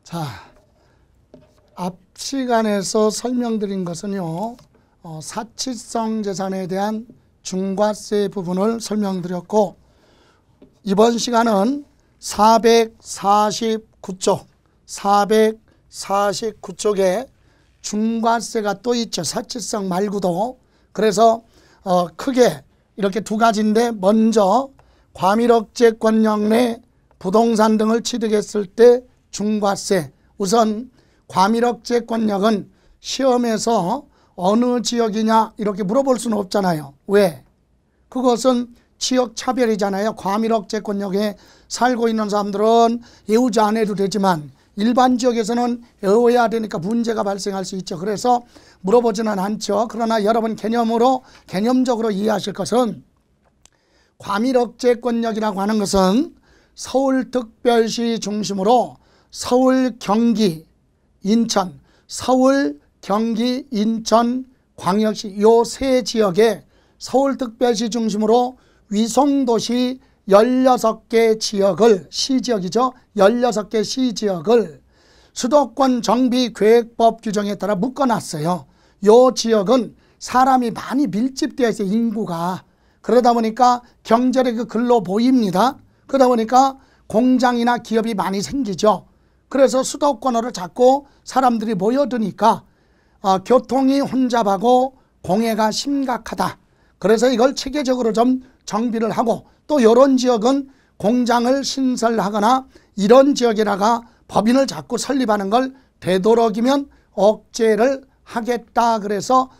자, 앞 시간에서 설명드린 것은요, 사치성 재산에 대한 중과세 부분을 설명드렸고, 이번 시간은 449쪽, 449쪽에 중과세가 또 있죠. 사치성 말고도. 그래서 크게 이렇게 두 가지인데, 먼저 과밀억제권역 내 부동산 등을 취득했을 때 중과세. 우선 과밀억제권역은 시험에서 어느 지역이냐 이렇게 물어볼 수는 없잖아요. 왜? 그것은 지역차별이잖아요. 과밀억제권역에 살고 있는 사람들은 외우지 않아도 되지만 일반 지역에서는 외워야 되니까 문제가 발생할 수 있죠. 그래서 물어보지는 않죠. 그러나 여러분 개념적으로 이해하실 것은, 과밀억제권역이라고 하는 것은 서울특별시 중심으로 서울, 경기, 인천, 서울, 경기, 인천, 광역시 요 세 지역에 서울특별시 중심으로 위성도시 16개 지역을, 시지역이죠. 16개 시지역을 수도권 정비계획법 규정에 따라 묶어놨어요. 요 지역은 사람이 많이 밀집되어 있어요. 인구가. 그러다 보니까 경제력이 글로 보입니다. 그러다 보니까 공장이나 기업이 많이 생기죠. 그래서 수도권으로 자꾸 사람들이 모여드니까 교통이 혼잡하고 공해가 심각하다. 그래서 이걸 체계적으로 좀 정비를 하고, 또 이런 지역은 공장을 신설하거나 이런 지역에다가 법인을 자꾸 설립하는 걸 되도록이면 억제를 하겠다. 그래서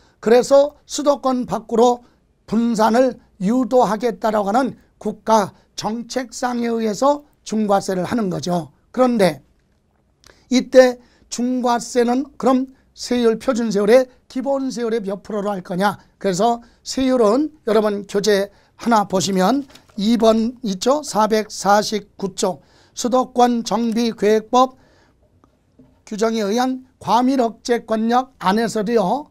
수도권 밖으로 분산을 유도하겠다라고 하는 국가 정책상에 의해서 중과세를 하는 거죠. 그런데 이때 중과세는 그럼 세율, 표준세율의 기본세율의 몇 프로로 할 거냐? 그래서 세율은 여러분 교재 하나 보시면 2번 있죠? 449쪽 수도권 정비계획법 규정에 의한 과밀억제권역 안에서도요,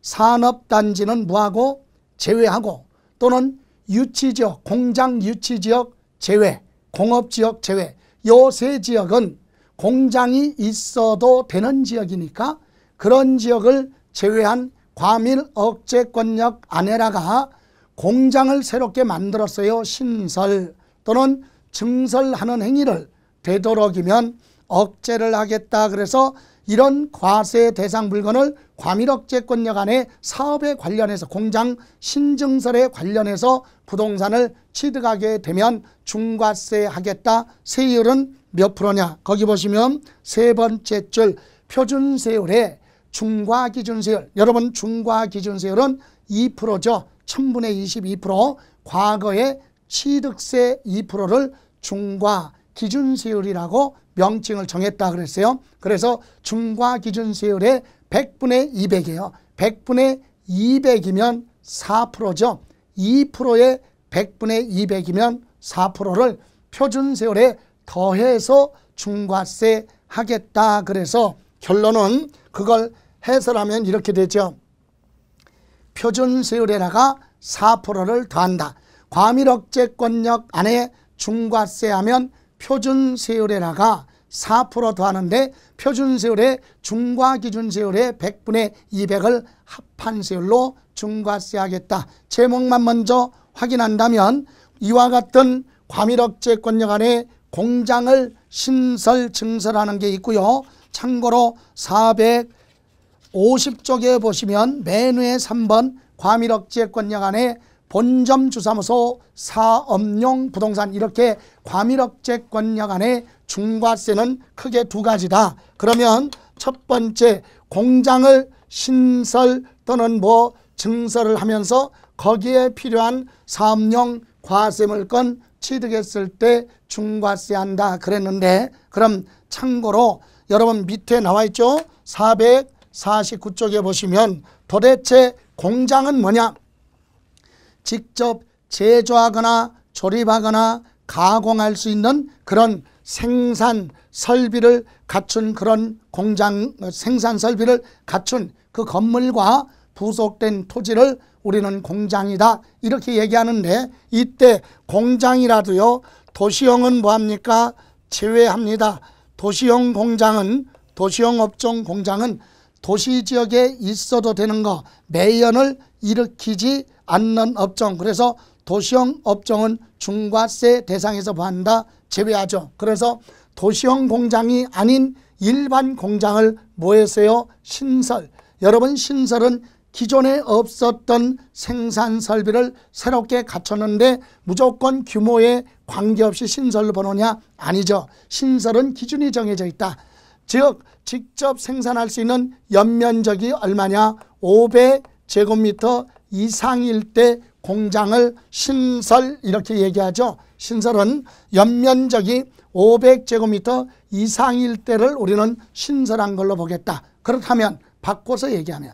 산업단지는 뭐하고? 제외하고, 또는 유치지역, 공장 유치지역 제외, 공업지역 제외, 요 세 지역은 공장이 있어도 되는 지역이니까 그런 지역을 제외한 과밀억제권역 안에다가 공장을 새롭게 만들었어요. 신설 또는 증설하는 행위를 되도록이면 억제를 하겠다. 그래서 이런 과세 대상 물건을 과밀억제권역 안에 사업에 관련해서, 공장 신증설에 관련해서 부동산을 취득하게 되면 중과세 하겠다. 세율은 몇 프로냐? 거기 보시면 세 번째 줄 표준세율의 중과기준세율. 여러분 중과기준세율은 2%죠. 1000분의 22%. 과거의 취득세 2%를 중과기준세율이라고 명칭을 정했다 그랬어요. 그래서 중과기준세율의 100분의 200이에요. 100분의 200이면 4%죠. 2%의 100분의 200이면 4%를 표준세율에 더해서 중과세 하겠다. 그래서 결론은 그걸 해설하면 이렇게 되죠. 표준세율에다가 4%를 더한다. 과밀억제권역 안에 중과세하면 표준세율에다가 4% 더하는데, 표준세율의 중과기준세율의 100분의 200을 합한 세율로 중과세하겠다. 제목만 먼저 확인한다면 이와 같은 과밀억제권역 안에 공장을 신설, 증설하는 게 있고요. 참고로 450쪽에 보시면 맨 위에 3번 과밀억제권역 안에 본점 주사무소 사업용 부동산, 이렇게 과밀억제권역 안에 중과세는 크게 두 가지다. 그러면 첫 번째, 공장을 신설 또는 증설을 하면서 거기에 필요한 사업용 과세물건 취득했을 때 중과세한다 그랬는데, 그럼 참고로 여러분 밑에 나와 있죠? 449쪽에 보시면 도대체 공장은 뭐냐? 직접 제조하거나 조립하거나 가공할 수 있는 그런 생산 설비를 갖춘, 그런 공장 생산 설비를 갖춘 그 건물과 부속된 토지를 우리는 공장이다 이렇게 얘기하는데, 이때 공장이라도요 도시형은 뭐합니까? 제외합니다. 도시형 공장은, 도시형 업종 공장은 도시 지역에 있어도 되는 거, 매연을 일으키지 않는 업종. 그래서 도시형 업종은 중과세 대상에서 보한다, 제외하죠. 그래서 도시형 공장이 아닌 일반 공장을 뭐 했어요? 신설. 여러분, 신설은 기존에 없었던 생산 설비를 새롭게 갖췄는데 무조건 규모에 관계없이 신설로 보느냐? 아니죠. 신설은 기준이 정해져 있다. 즉 직접 생산할 수 있는 연면적이 얼마냐? 500제곱미터 이상일 때 공장을 신설, 이렇게 얘기하죠. 신설은 연면적이 500제곱미터 이상일 때를 우리는 신설한 걸로 보겠다. 그렇다면 바꿔서 얘기하면,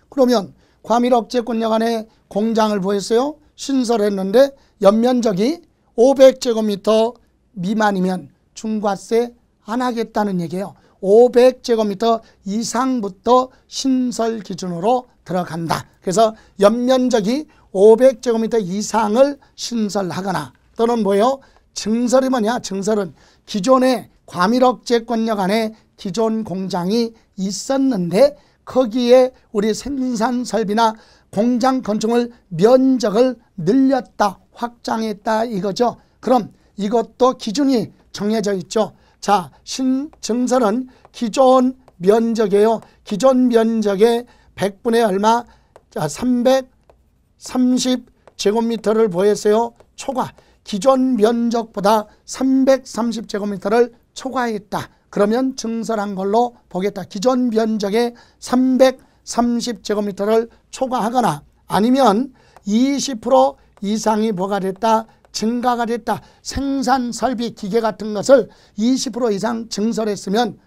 그러면 과밀억제권역 공장을 보였어요. 신설했는데 연면적이 500제곱미터 미만이면 중과세 안 하겠다는 얘기예요. 500제곱미터 이상부터 신설 기준으로 들어간다. 그래서 연면적이 500제곱미터 이상을 신설하거나, 또는 뭐예요? 증설이 뭐냐? 증설은 기존에 과밀억제권역 안에 기존 공장이 있었는데 거기에 우리 생산 설비나 공장 건축물 면적을 늘렸다, 확장했다, 이거죠. 그럼 이것도 기준이 정해져 있죠. 자, 증설은 기존 면적이에요. 기존 면적의 100분의 얼마? 자, 330제곱미터를 보였어요. 초과. 기존 면적보다 330제곱미터를 초과했다. 그러면 증설한 걸로 보겠다. 기존 면적의 330제곱미터를 초과하거나, 아니면 20% 이상이 뭐가 됐다? 증가가 됐다. 생산 설비 기계 같은 것을 20% 이상 증설했으면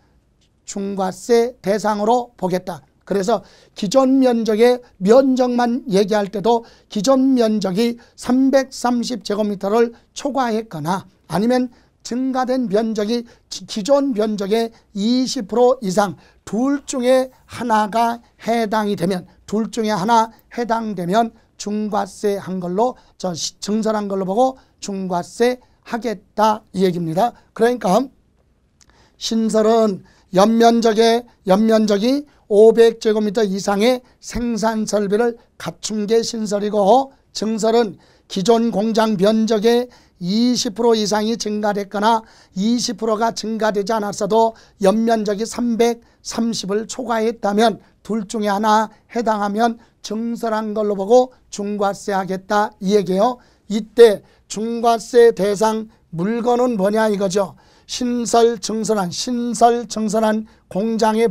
중과세 대상으로 보겠다. 그래서 기존 면적의 면적만 얘기할 때도 기존 면적이 330제곱미터를 초과했거나, 아니면 증가된 면적이 기존 면적의 20% 이상, 둘 중에 하나가 해당이 되면, 둘 중에 하나 해당되면 중과세 한 걸로, 증설한 걸로 보고 중과세 하겠다, 이 얘기입니다. 그러니까 신설은 연면적이 500제곱미터 이상의 생산 설비를 갖춘 게 신설이고, 증설은 기존 공장 면적의 20% 이상이 증가됐거나 20%가 증가되지 않았어도 연면적이 330을 초과했다면 둘 중에 하나 해당하면 증설한 걸로 보고 중과세 하겠다, 이 얘기예요. 이때 중과세 대상 물건은 뭐냐 이거죠. 신설 증설한 공장에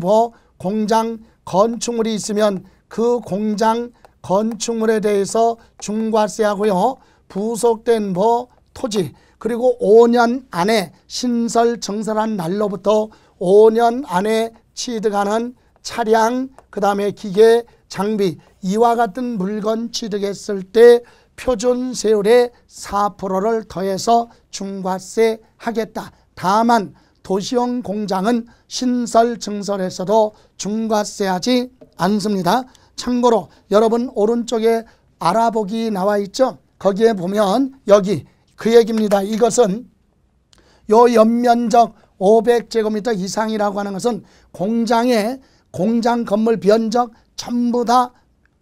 공장 건축물이 있으면 그 공장 건축물에 대해서 중과세하고요. 부속된 토지, 그리고 5년 안에 신설 증설한 날로부터 5년 안에 취득하는 차량, 그 다음에 기계, 장비, 이와 같은 물건 취득했을 때 표준 세율의 4%를 더해서 중과세 하겠다. 다만 도시형 공장은 신설 증설에서도 중과세하지 않습니다. 참고로 여러분 오른쪽에 알아보기 나와 있죠. 거기에 보면 여기 그 얘기입니다. 이것은 요 연면적 500제곱미터 이상이라고 하는 것은 공장의 공장 건물 면적 전부 다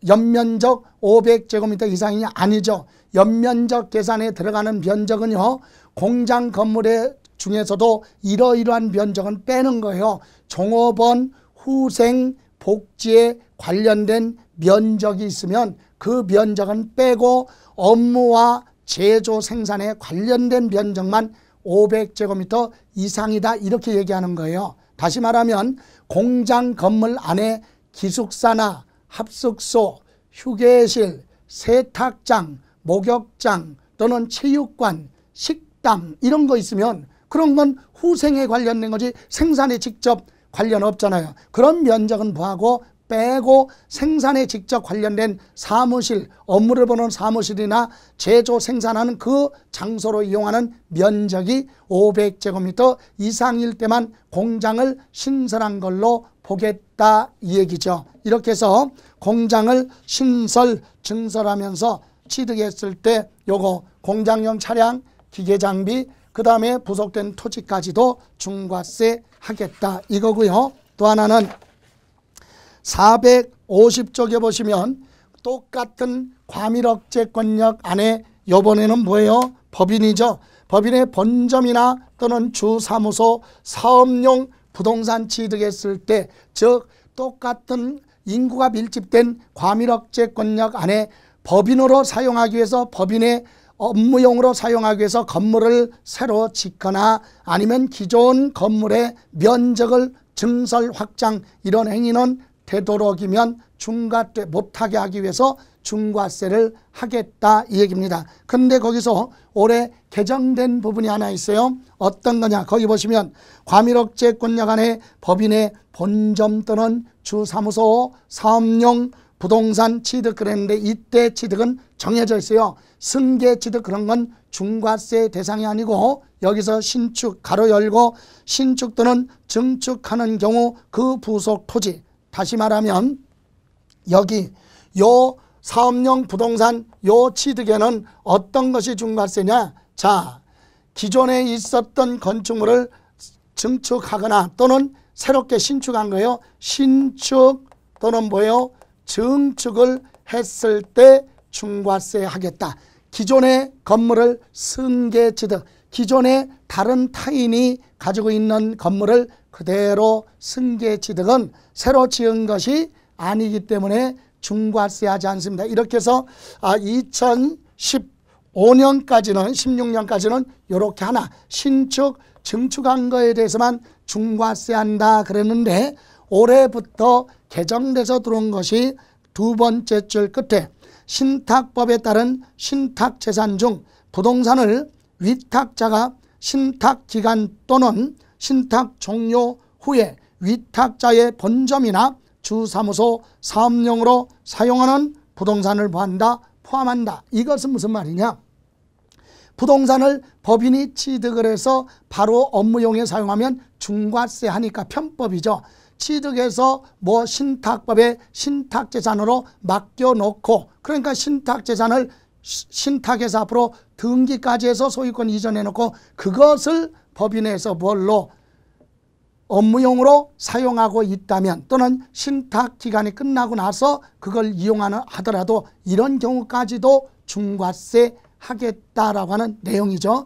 연면적 500제곱미터 이상이 아니죠. 연면적 계산에 들어가는 면적은요, 공장 건물의 중에서도 이러이러한 면적은 빼는 거예요. 종업원, 후생, 복지에 관련된 면적이 있으면 그 면적은 빼고 업무와 제조 생산에 관련된 면적만 500제곱미터 이상이다, 이렇게 얘기하는 거예요. 다시 말하면 공장 건물 안에 기숙사나 합숙소, 휴게실, 세탁장, 목욕장 또는 체육관, 식당 이런 거 있으면 그런 건 후생에 관련된 거지 생산에 직접 관련 없잖아요. 그런 면적은 뭐하고 빼고 생산에 직접 관련된 사무실, 업무를 보는 사무실이나 제조 생산하는 그 장소로 이용하는 면적이 500제곱미터 이상일 때만 공장을 신설한 걸로 보겠다, 이 얘기죠. 이렇게 해서 공장을 신설, 증설하면서 취득했을 때 요거 공장용 차량, 기계장비, 그 다음에 부속된 토지까지도 중과세 하겠다 이거고요. 또 하나는 450쪽에 보시면 똑같은 과밀억제권역 안에 이번에는 뭐예요? 법인이죠. 법인의 본점이나 또는 주사무소 사업용 부동산 취득했을 때, 즉 똑같은 인구가 밀집된 과밀억제권역 안에 법인으로 사용하기 위해서, 법인의 업무용으로 사용하기 위해서 건물을 새로 짓거나 아니면 기존 건물의 면적을 증설 확장, 이런 행위는 되도록이면 중과세 못하게 하기 위해서 중과세를 하겠다 이 얘기입니다. 그런데 거기서 올해 개정된 부분이 하나 있어요. 어떤 거냐? 거기 보시면 과밀억제권역 안에 법인의 본점 또는 주사무소 사업용 부동산 취득 그랬는데, 이때 취득은 정해져 있어요. 승계 취득 그런 건 중과세 대상이 아니고, 여기서 신축 가로 열고 신축 또는 증축하는 경우 그 부속 토지, 다시 말하면 여기 요 사업용 부동산 요 취득에는 어떤 것이 중과세냐? 자, 기존에 있었던 건축물을 증축하거나 또는 새롭게 신축한 거예요. 신축 또는 뭐예요? 증축을 했을 때 중과세 하겠다. 기존의 건물을 승계 취득, 기존에 다른 타인이 가지고 있는 건물을 그대로 승계 취득은 새로 지은 것이 아니기 때문에 중과세 하지 않습니다. 이렇게 해서 2015년까지는 16년까지는 이렇게 하나 신축 증축한 거에 대해서만 중과세 한다 그랬는데, 올해부터 개정돼서 들어온 것이 두 번째 줄 끝에 신탁법에 따른 신탁재산 중 부동산을 위탁자가 신탁기간 또는 신탁 종료 후에 위탁자의 본점이나 주사무소 사업용으로 사용하는 부동산을 포함한다. 이것은 무슨 말이냐? 부동산을 법인이 취득을 해서 바로 업무용에 사용하면 중과세 하니까 편법이죠. 취득해서 뭐 신탁법에 신탁재산으로 맡겨놓고, 그러니까 신탁재산을 신탁해서 앞으로 등기까지 해서 소유권 이전해놓고 그것을 법인에서 뭘로 업무용으로 사용하고 있다면, 또는 신탁 기간이 끝나고 나서 그걸 이용하는 하더라도 이런 경우까지도 중과세 하겠다라고 하는 내용이죠.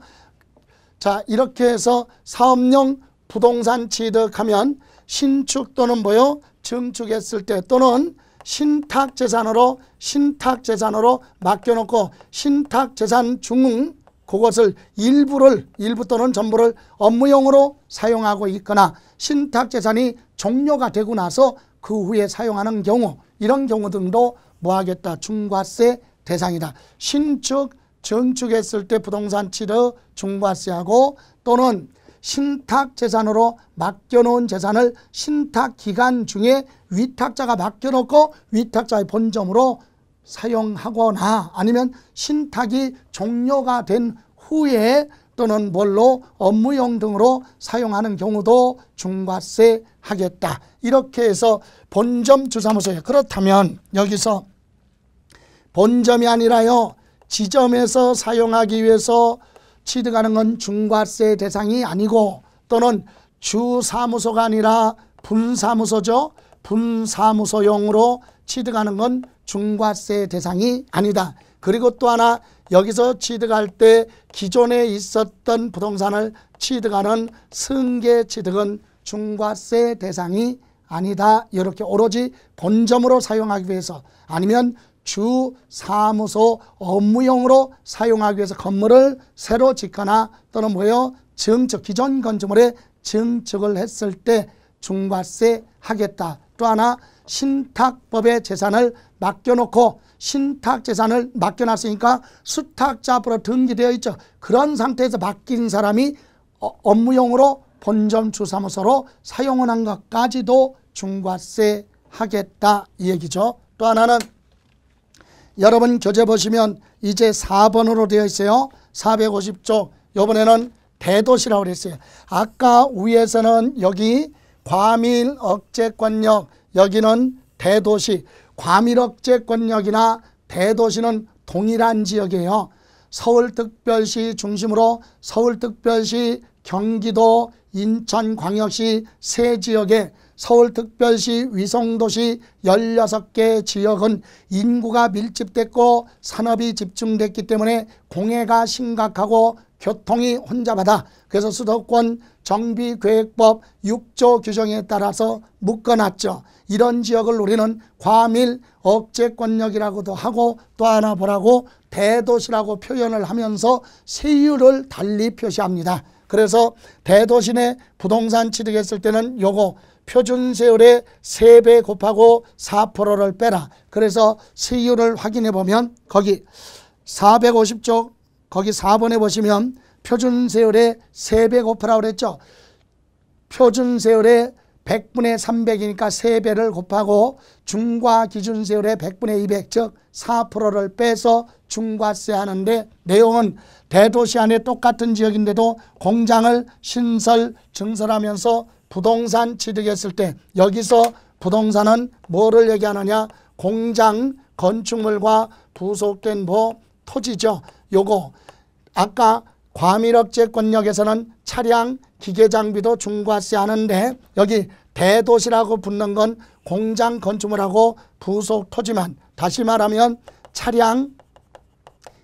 자, 이렇게 해서 사업용 부동산 취득하면 신축 또는 뭐요? 증축했을 때 또는 신탁재산으로 맡겨놓고 신탁재산 중 그것을 일부 또는 전부를 업무용으로 사용하고 있거나 신탁재산이 종료가 되고 나서 그 후에 사용하는 경우, 이런 경우 등도 뭐하겠다? 중과세 대상이다. 신축, 증축했을 때 부동산 취득 중과세하고, 또는 신탁재산으로 맡겨놓은 재산을 신탁기간 중에 위탁자가 맡겨놓고 위탁자의 본점으로 사용하거나 아니면 신탁이 종료가 된 후에 또는 뭘로 업무용 등으로 사용하는 경우도 중과세 하겠다. 이렇게 해서 본점 주사무소에, 그렇다면 여기서 본점이 아니라요 지점에서 사용하기 위해서 취득하는 건 중과세 대상이 아니고, 또는 주사무소가 아니라 분사무소죠. 분사무소용으로 취득하는 건 중과세 대상이 아니다. 그리고 또 하나, 여기서 취득할 때 기존에 있었던 부동산을 취득하는 승계 취득은 중과세 대상이 아니다. 이렇게 오로지 본점으로 사용하기 위해서 아니면 주사무소 업무용으로 사용하기 위해서 건물을 새로 짓거나 또는 뭐예요? 증축, 기존 건축물에 증축을 했을 때 중과세 하겠다. 또 하나, 신탁법의 재산을 맡겨놓고 신탁재산을 맡겨놨으니까 수탁자 앞으로 등기되어 있죠. 그런 상태에서 맡긴 사람이 업무용으로 본점 주사무소로 사용한 것까지도 중과세 하겠다 이 얘기죠. 또 하나는 여러분 교재 보시면 이제 4번으로 되어 있어요. 450쪽 이번에는 대도시라고 그랬어요. 아까 위에서는 여기 과밀억제권역, 여기는 대도시. 과밀억제권역이나 대도시는 동일한 지역이에요. 서울특별시 중심으로 서울특별시, 경기도, 인천광역시 세 지역에 서울특별시 위성도시 16개 지역은 인구가 밀집됐고 산업이 집중됐기 때문에 공해가 심각하고 교통이 혼잡하다. 그래서 수도권 정비계획법 6조 규정에 따라서 묶어놨죠. 이런 지역을 우리는 과밀 억제권역이라고도 하고 또 하나 뭐라고 대도시라고 표현을 하면서 세율을 달리 표시합니다. 그래서 대도시 내 부동산 취득했을 때는 요거 표준세율의 3배 곱하고 4%를 빼라. 그래서 세율을 확인해 보면 거기 450쪽 거기 4번에 보시면 표준세율의 3배 곱하라고 그랬죠. 표준세율의 100분의 300이니까 3배를 곱하고 중과기준세율의 100분의 200, 즉 4%를 빼서 중과세 하는데 내용은 대도시 안에 똑같은 지역인데도 공장을 신설, 증설하면서 부동산 취득했을 때 여기서 부동산은 뭐를 얘기하느냐? 공장, 건축물과 부속된 토지죠. 요거 아까 과밀억제권역에서는 차량, 기계장비도 중과세 하는데 여기 대도시라고 붙는 건 공장, 건축물하고 부속 토지만, 다시 말하면 차량,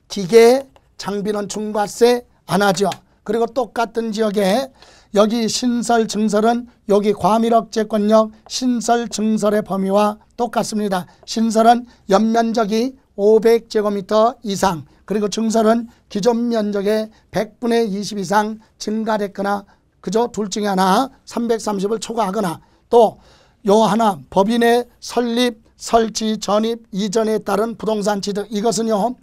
기계, 장비는 중과세 안 하죠. 그리고 똑같은 지역에 여기 신설, 증설은 여기 과밀억제권역 신설, 증설의 범위와 똑같습니다. 신설은 연면적이 500제곱미터 이상, 그리고 증설은 기존 면적의 100분의 20 이상 증가됐거나 그저 둘 중에 하나 330을 초과하거나 또 요 하나 법인의 설립, 설치, 전입, 이전에 따른 부동산 취득, 이것은요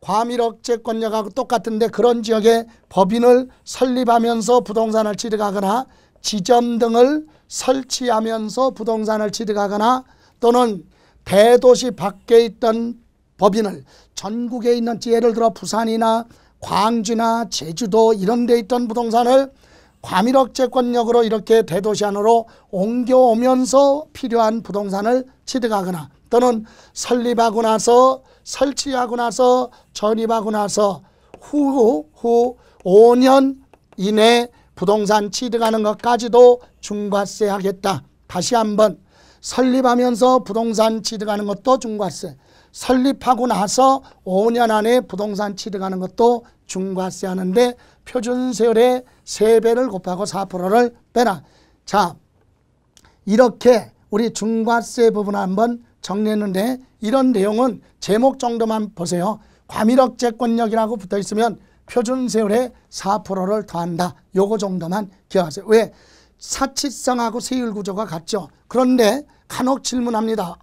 과밀억제권역하고 똑같은데 그런 지역에 법인을 설립하면서 부동산을 취득하거나 지점 등을 설치하면서 부동산을 취득하거나 또는 대도시 밖에 있던 법인을 전국에 있는 예를 들어 부산이나 광주나 제주도 이런 데 있던 부동산을 과밀억제권역으로 이렇게 대도시 안으로 옮겨오면서 필요한 부동산을 취득하거나 또는 설립하고 나서 설치하고 나서 전입하고 나서 후 5년 이내 부동산 취득하는 것까지도 중과세 하겠다. 다시 한번 설립하면서 부동산 취득하는 것도 중과세, 설립하고 나서 5년 안에 부동산 취득하는 것도 중과세 하는데 표준세율의 3배를 곱하고 4%를 빼라. 자, 이렇게 우리 중과세 부분을 한번 정리했는데 이런 내용은 제목 정도만 보세요. 과밀억제권역이라고 붙어 있으면 표준세율의 4%를 더한다. 요거 정도만 기억하세요. 왜? 사치성하고 세율 구조가 같죠. 그런데 간혹 질문합니다.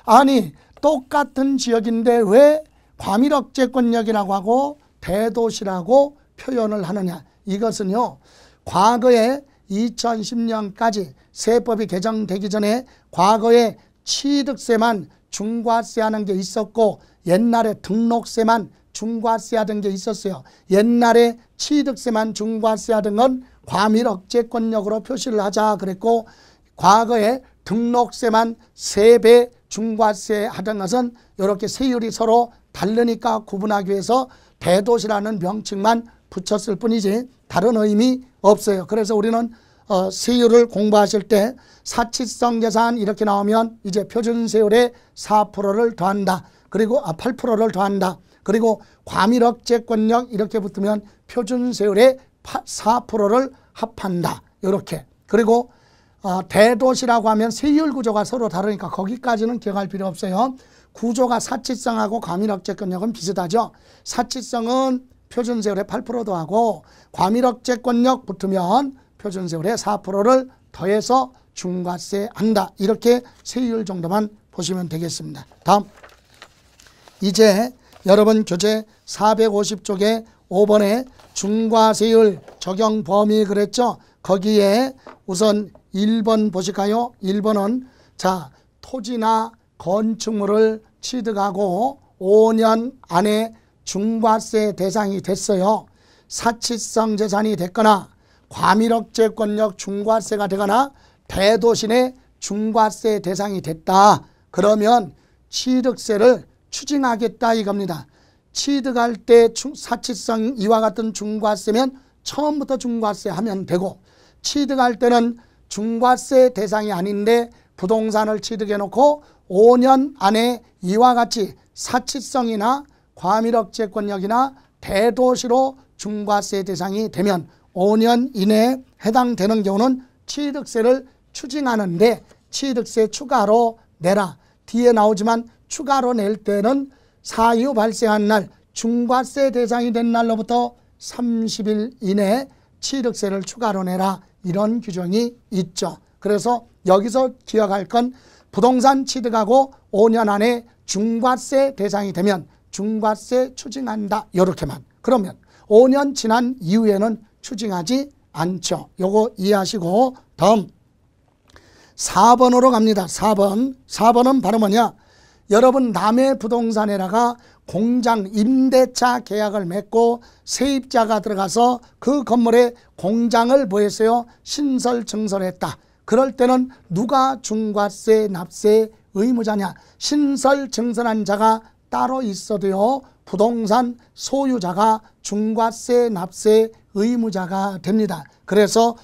아니 똑같은 지역인데 왜 과밀억제권역이라고 하고 대도시라고 표현을 하느냐. 이것은요 과거에 2010년까지 세법이 개정되기 전에 과거에 취득세만 중과세 하는 게 있었고 옛날에 등록세만 중과세 하던 게 있었어요. 옛날에 취득세만 중과세 하던 건 과밀억제권역으로 표시를 하자 그랬고 과거에 등록세만 3배 중과세 하던 것은 이렇게 세율이 서로 다르니까 구분하기 위해서 대도시라는 명칭만 붙였을 뿐이지 다른 의미 없어요. 그래서 우리는 세율을 공부하실 때 사치성 계산 이렇게 나오면 이제 표준세율의 4%를 더한다. 그리고 8%를 더한다. 그리고 과밀억제권역 이렇게 붙으면 표준세율의 4%를 합한다. 이렇게. 그리고 대도시라고 하면 세율 구조가 서로 다르니까 거기까지는 기억할 필요 없어요. 구조가 사치성하고 과밀억제권역은 비슷하죠. 사치성은 표준세율의 8%도 하고 과밀억제권역 붙으면 표준세율의 4%를 더해서 중과세 한다. 이렇게 세율 정도만 보시면 되겠습니다. 다음 이제 여러분 교재 450쪽에 5번에 중과세율 적용 범위 그랬죠. 거기에 우선 1번 보실까요? 1번은 자 토지나 건축물을 취득하고 5년 안에 중과세 대상이 됐어요. 사치성 재산이 됐거나 과밀억제권역 중과세가 되거나 대도시 내 중과세 대상이 됐다. 그러면 취득세를 추징하겠다 이겁니다. 취득할 때 사치성 이와 같은 중과세면 처음부터 중과세 하면 되고, 취득할 때는 중과세 대상이 아닌데 부동산을 취득해 놓고 5년 안에 이와 같이 사치성이나 과밀억제권력이나 대도시로 중과세 대상이 되면 5년 이내에 해당되는 경우는 취득세를 추징하는데 취득세 추가로 내라. 뒤에 나오지만 추가로 낼 때는 사유 발생한 날 중과세 대상이 된 날로부터 30일 이내에 취득세를 추가로 내라. 이런 규정이 있죠. 그래서 여기서 기억할 건 부동산 취득하고 5년 안에 중과세 대상이 되면 중과세 추징한다. 이렇게만. 그러면 5년 지난 이후에는 추징하지 않죠. 요거 이해하시고 다음 4번으로 갑니다. 4번은 바로 뭐냐? 여러분 남의 부동산에다가 공장 임대차 계약을 맺고 세입자가 들어가서 그 건물에 공장을 뭐 했어요? 신설 증설했다. 그럴 때는 누가 중과세 납세 의무자냐? 신설 증설한 자가 따로 있어도요, 부동산 소유자가 중과세 납세 의무자가 됩니다. 그래서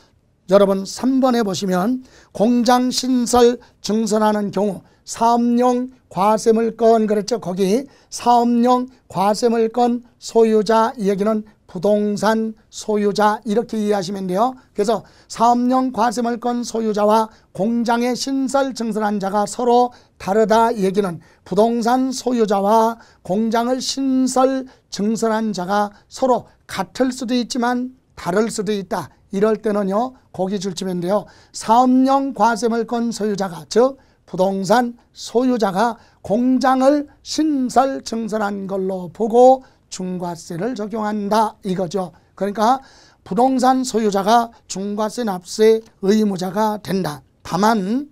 여러분 3번에 보시면 공장 신설 증설하는 경우 사업용 과세물건 그랬죠. 거기 사업용 과세물건 소유자 이 얘기는 부동산 소유자 이렇게 이해하시면 돼요. 그래서 사업용 과세물건 소유자와 공장의 신설 증설한 자가 서로 다르다 이 얘기는 부동산 소유자와 공장을 신설 증설한 자가 서로 같을 수도 있지만 다를 수도 있다. 이럴 때는요, 거기 줄치면 돼요. 사업용 과세물건 소유자가, 즉 부동산 소유자가 공장을 신설 증설한 걸로 보고 중과세를 적용한다 이거죠. 그러니까 부동산 소유자가 중과세 납세 의무자가 된다. 다만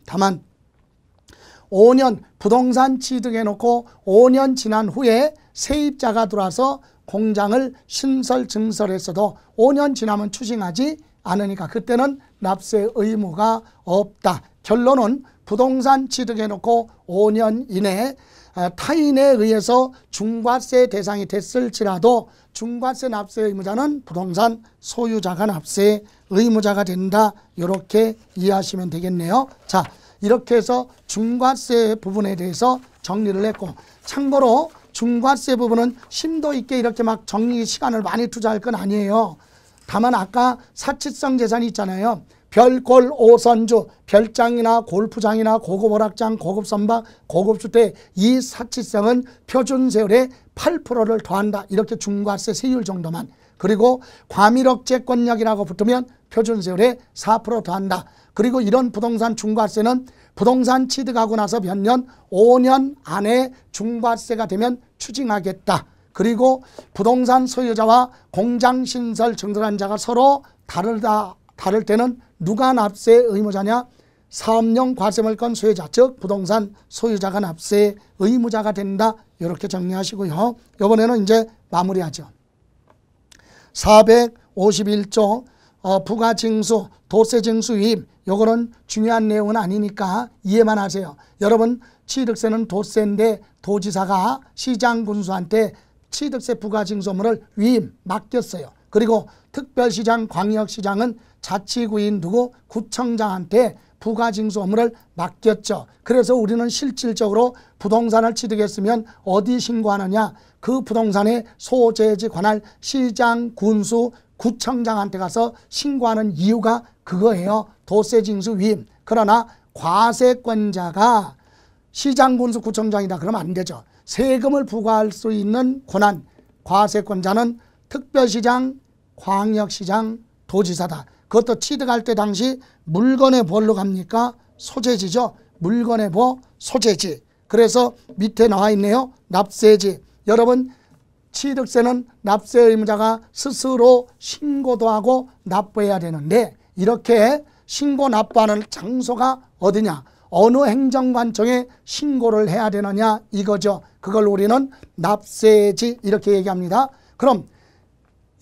5년 부동산 취득해 놓고 5년 지난 후에 세입자가 들어와서 공장을 신설 증설했어도 5년 지나면 추징하지 않으니까 그때는 납세 의무가 없다. 결론은 부동산 취득해 놓고 5년 이내에 타인에 의해서 중과세 대상이 됐을지라도 중과세 납세 의무자는 부동산 소유자가 납세 의무자가 된다. 이렇게 이해하시면 되겠네요. 자, 이렇게 해서 중과세 부분에 대해서 정리를 했고, 참고로 중과세 부분은 심도 있게 이렇게 막 정리 시간을 많이 투자할 건 아니에요. 다만 아까 사치성 재산이 있잖아요. 별골 5선주, 별장이나 골프장이나 고급 오락장, 고급 선박, 고급 주택 이 사치성은 표준세율의 8%를 더한다. 이렇게 중과세 세율 정도만. 그리고 과밀억제권력이라고 붙으면 표준세율의 4% 더한다. 그리고 이런 부동산 중과세는 부동산 취득하고 나서 몇 년? 5년 안에 중과세가 되면 추징하겠다. 그리고 부동산 소유자와 공장 신설 증설한 자가 서로 다를 때는 누가 납세 의무자냐? 사업용 과세물건 소유자, 즉 부동산 소유자가 납세 의무자가 된다. 이렇게 정리하시고요. 이번에는 이제 마무리하죠. 451조 부가징수, 도세징수 위임. 요거는 중요한 내용은 아니니까 이해만 하세요. 여러분 취득세는 도세인데 도지사가 시장군수한테 취득세 부가징수 업무를 위임 맡겼어요. 그리고 특별시장, 광역시장은 자치구인 누구 구청장한테 부가징수 업무를 맡겼죠. 그래서 우리는 실질적으로 부동산을 취득했으면 어디 신고하느냐? 그 부동산의 소재지 관할 시장, 군수, 구청장한테 가서 신고하는 이유가 그거예요. 도세징수 위임. 그러나 과세권자가 시장, 군수, 구청장이다 그러면 안 되죠. 세금을 부과할 수 있는 권한, 과세권자는 특별시장, 광역시장, 도지사다. 그것도 취득할 때 당시 물건의 뭘로 갑니까? 소재지죠. 물건의 뭐? 소재지. 그래서 밑에 나와 있네요. 납세지. 여러분 취득세는 납세 의무자가 스스로 신고도 하고 납부해야 되는데 이렇게 신고 납부하는 장소가 어디냐? 어느 행정관청에 신고를 해야 되느냐 이거죠. 그걸 우리는 납세지 이렇게 얘기합니다. 그럼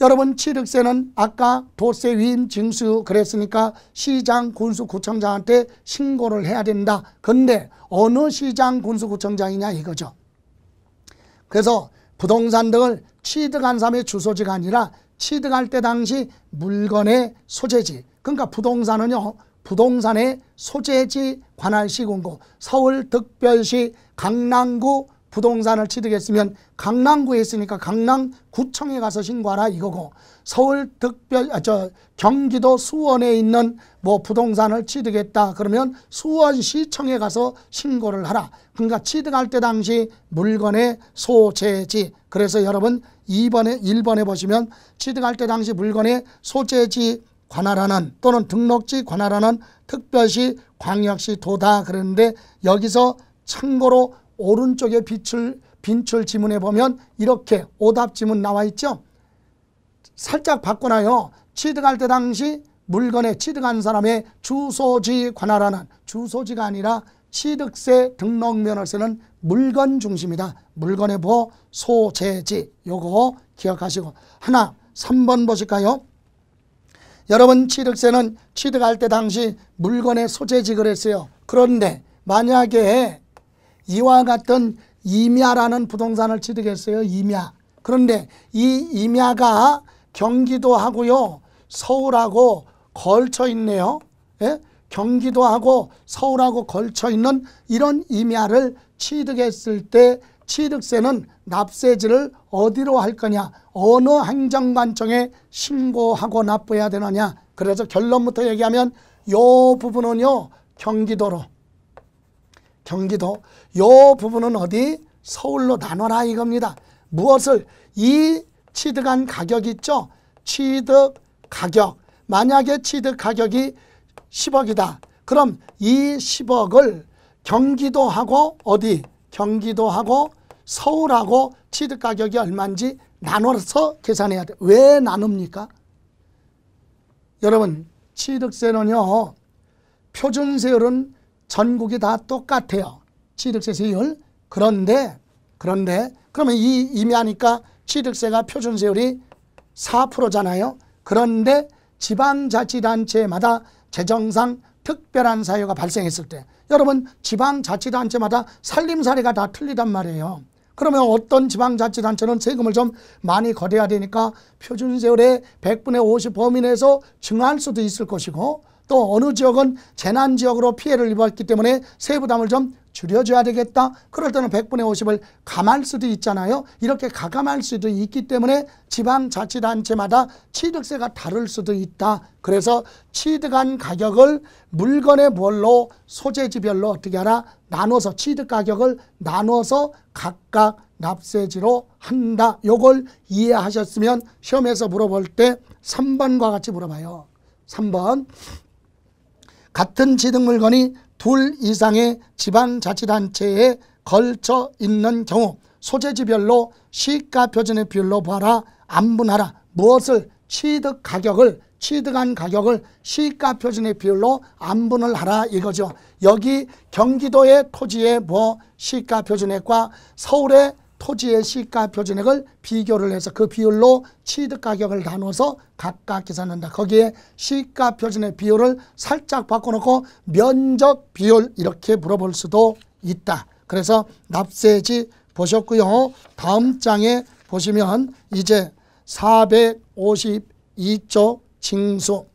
여러분 취득세는 아까 도세 위임 징수 그랬으니까 시장, 군수, 구청장한테 신고를 해야 된다. 근데 어느 시장, 군수, 구청장이냐 이거죠. 그래서 부동산 등을 취득한 사람의 주소지가 아니라 취득할 때 당시 물건의 소재지. 그러니까 부동산은요, 부동산의 소재지 관할시군고. 서울특별시 강남구 부동산을 취득했으면 강남구에 있으니까 강남구청에 가서 신고하라 이거고, 경기도 수원에 있는 뭐 부동산을 취득했다 그러면 수원시청에 가서 신고를 하라. 그러니까 취득할 때 당시 물건의 소재지. 그래서 여러분 1번에 보시면 취득할 때 당시 물건의 소재지 관할하는 또는 등록지 관할하는 특별시 광역시 도다 그랬는데, 여기서 참고로 오른쪽에 빈출 지문에 보면 이렇게 오답 지문 나와 있죠. 살짝 바꿔놔요. 취득할 때 당시 물건에 취득한 사람의 주소지 관할하는, 주소지가 아니라 취득세 등록면허세는 물건 중심이다. 물건의 뭐 소재지. 요거 기억하시고. 3번 보실까요? 여러분 취득세는 취득할 때 당시 물건의 소재지 그랬어요. 그런데 만약에 이와 같은 임야라는 부동산을 취득했어요. 임야. 그런데 이 임야가 경기도하고요, 서울하고 걸쳐 있네요. 예? 경기도하고 서울하고 걸쳐 있는 이런 임야를 취득했을 때 취득세는 납세지를 어디로 할 거냐, 어느 행정관청에 신고하고 납부해야 되느냐. 그래서 결론부터 얘기하면 요 부분은요, 경기도, 요 부분은 어디? 서울로 나눠라 이겁니다. 무엇을? 이 취득한 가격 있죠? 취득 가격. 만약에 취득 가격이 10억이다. 그럼 이 10억을 경기도하고 어디? 경기도하고 서울하고 취득 가격이 얼마인지 나눠서 계산해야 돼. 왜 나눕니까? 여러분 취득세는요, 표준세율은 전국이 다 똑같아요. 취득세 세율. 그런데 그러면 이 임야니까 취득세가 표준세율이 4%잖아요. 그런데 지방자치단체마다 재정상 특별한 사유가 발생했을 때, 여러분 지방자치단체마다 살림살이가 다 틀리단 말이에요. 그러면 어떤 지방자치단체는 세금을 좀 많이 거둬야 되니까 표준세율의 100분의 50 범위 내에서 증할 수도 있을 것이고, 또 어느 지역은 재난지역으로 피해를 입었기 때문에 세부담을 좀 줄여줘야 되겠다. 그럴 때는 100분의 50을 감할 수도 있잖아요. 이렇게 가감할 수도 있기 때문에 지방자치단체마다 취득세가 다를 수도 있다. 그래서 취득한 가격을 물건의 뭘로, 소재지별로 어떻게 하라? 나눠서, 취득 가격을 나눠서 각각 납세지로 한다. 요걸 이해하셨으면 시험에서 물어볼 때 3번과 같이 물어봐요. 3번. 같은 취득 물건이 둘 이상의 지방자치단체에 걸쳐 있는 경우 소재지별로 시가표준의 비율로 봐라. 안분하라. 무엇을? 취득 가격을, 취득한 가격을 시가표준의 비율로 안분을 하라 이거죠. 여기 경기도의 토지의 뭐 시가표준액과 서울의 토지의 시가표준액을 비교를 해서 그 비율로 취득가격을 나눠서 각각 계산한다. 거기에 시가표준의 비율을 살짝 바꿔놓고 면적 비율 이렇게 물어볼 수도 있다. 그래서 납세지 보셨고요. 다음 장에 보시면 이제 452쪽 징수.